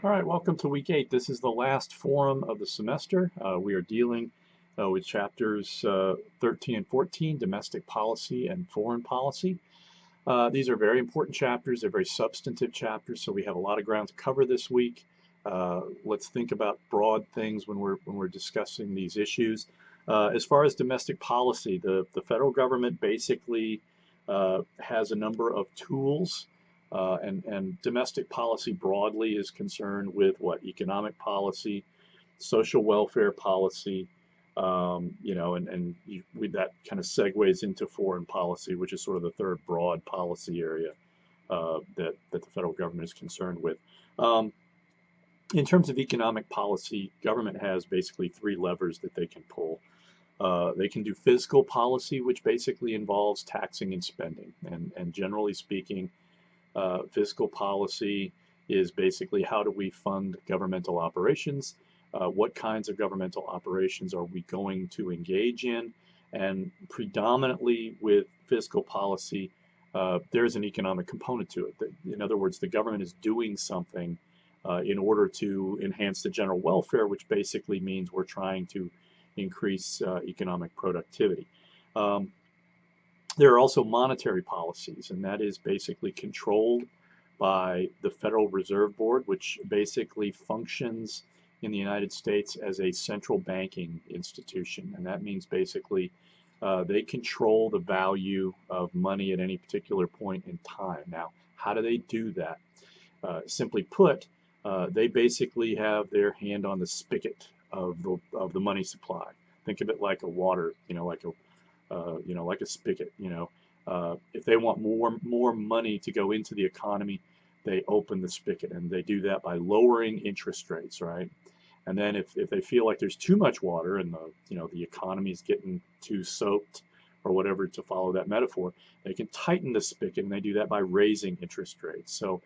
All right, welcome to week 8. This is the last forum of the semester. We are dealing with chapters 13 and 14, domestic policy and foreign policy. These are very important chapters. They're very substantive chapters, so we have a lot of ground to cover this week. Let's think about broad things when we're discussing these issues. As far as domestic policy, the federal government basically has a number of tools, and domestic policy broadly is concerned with what? Economic policy, social welfare policy, that kind of segues into foreign policy, which is sort of the third broad policy area that the federal government is concerned with. In terms of economic policy, government has basically three levers that they can pull. They can do fiscal policy, which basically involves taxing and spending. And generally speaking, fiscal policy is basically how do we fund governmental operations? What kinds of governmental operations are we going to engage in? And predominantly with fiscal policy, there's an economic component to it. In other words, the government is doing something in order to enhance the general welfare, which basically means we're trying to increase economic productivity. There are also monetary policies, and that is basically controlled by the Federal Reserve Board, which basically functions in the United States as a central banking institution. And that means basically they control the value of money at any particular point in time. Now, how do they do that? Simply put, they basically have their hand on the spigot of the money supply. Think of it like a water, like a spigot. If they want more money to go into the economy, they open the spigot, and they do that by lowering interest rates, right? And then if they feel like there's too much water and the economy is getting too soaked or whatever, to follow that metaphor, they can tighten the spigot, and they do that by raising interest rates. So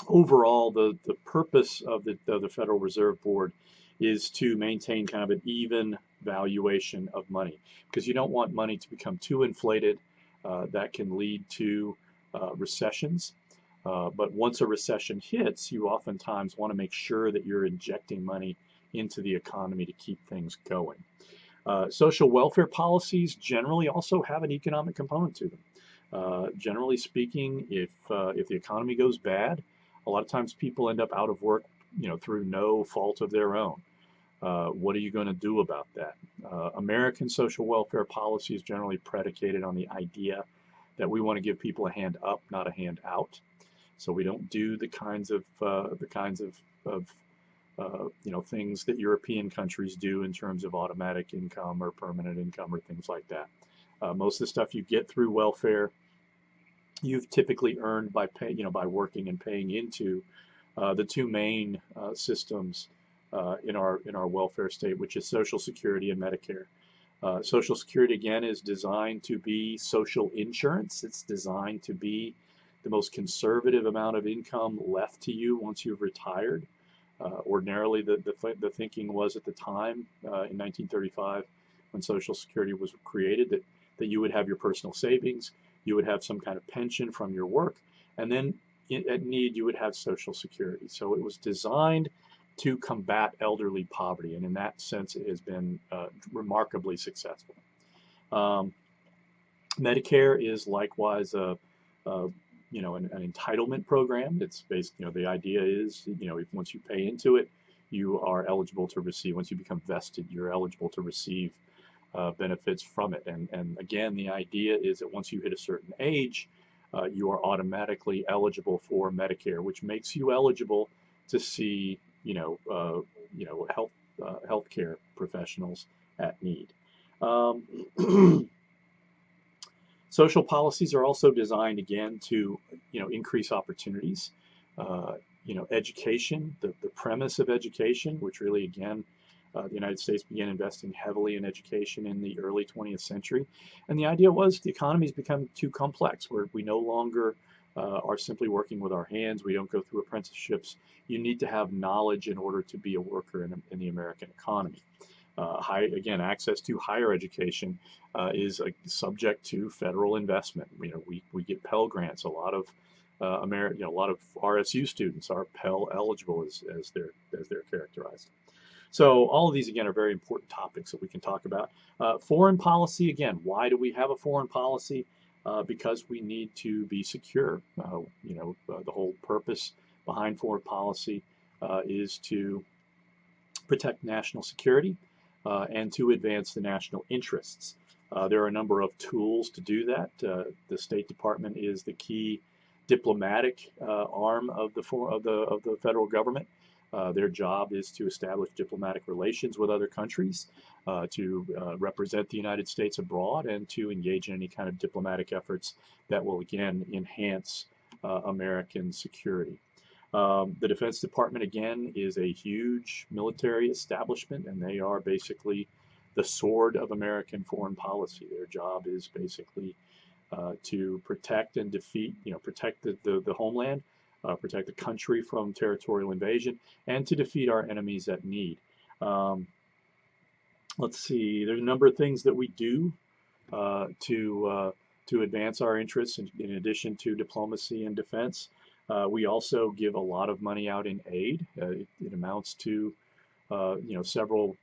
overall, the purpose of the Federal Reserve Board is to maintain kind of an even valuation of money, because you don't want money to become too inflated. That can lead to recessions. But once a recession hits, you oftentimes want to make sure that you're injecting money into the economy to keep things going. Social welfare policies generally also have an economic component to them. Generally speaking, if the economy goes bad, a lot of times people end up out of work, through no fault of their own. What are you going to do about that? American social welfare policy is generally predicated on the idea that we want to give people a hand up, not a hand out. So we don't do the kinds of things that European countries do in terms of automatic income or permanent income or things like that. Most of the stuff you get through welfare, you've typically earned by by working and paying into the two main systems in our welfare state, which is Social Security and Medicare. Social Security, again, is designed to be social insurance. It's designed to be the most conservative amount of income left to you once you've retired. Ordinarily, the thinking was at the time, in 1935, when Social Security was created, that you would have your personal savings, you would have some kind of pension from your work, and then at need you would have Social Security. So it was designed to combat elderly poverty, and in that sense it has been remarkably successful. Medicare is likewise an entitlement program. It's based, the idea is, if once you pay into it, you are eligible to receive. Once you become vested, you're eligible to receive benefits from it. And again, the idea is that once you hit a certain age, you are automatically eligible for Medicare, which makes you eligible to see, healthcare professionals at need. Social policies are also designed, again, to increase opportunities. Education, the premise of education, which really, again, the United States began investing heavily in education in the early 20th century. And the idea was the economy's become too complex, where we no longer are simply working with our hands. We don't go through apprenticeships. You need to have knowledge in order to be a worker in the American economy. Access to higher education is subject to federal investment. We get Pell Grants. A lot of a lot of RSU students are Pell eligible as they're characterized. So all of these, again, are very important topics that we can talk about. Foreign policy, again, why do we have a foreign policy? Because we need to be secure. The whole purpose behind foreign policy is to protect national security and to advance the national interests. There are a number of tools to do that. The State Department is the key diplomatic arm of the federal government. Their job is to establish diplomatic relations with other countries, to represent the United States abroad, and to engage in any kind of diplomatic efforts that will, again, enhance American security. The Defense Department, again, is a huge military establishment, and they are basically the sword of American foreign policy. Their job is basically to protect and defeat, protect the homeland, protect the country from territorial invasion, and to defeat our enemies at need. Let's see, there's a number of things that we do to advance our interests in addition to diplomacy and defense. We also give a lot of money out in aid. It amounts to several,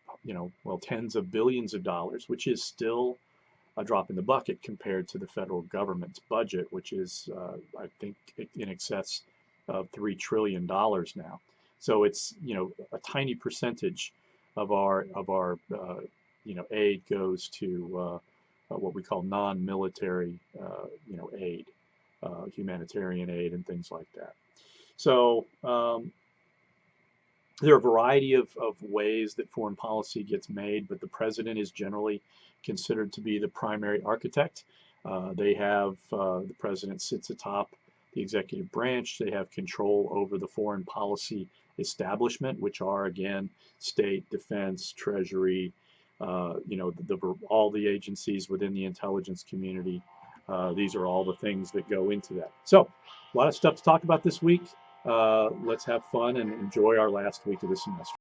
tens of billions of dollars, which is still a drop in the bucket compared to the federal government's budget, which is, I think, in excess of $3 trillion now. So it's, a tiny percentage of our aid goes to what we call non-military, aid, humanitarian aid and things like that. So there are a variety of ways that foreign policy gets made, but the president is generally considered to be the primary architect. The president sits atop the executive branch. They have control over the foreign policy establishment, which are, again, state, defense, treasury, all the agencies within the intelligence community. These are all the things that go into that. So a lot of stuff to talk about this week. Let's have fun and enjoy our last week of the semester.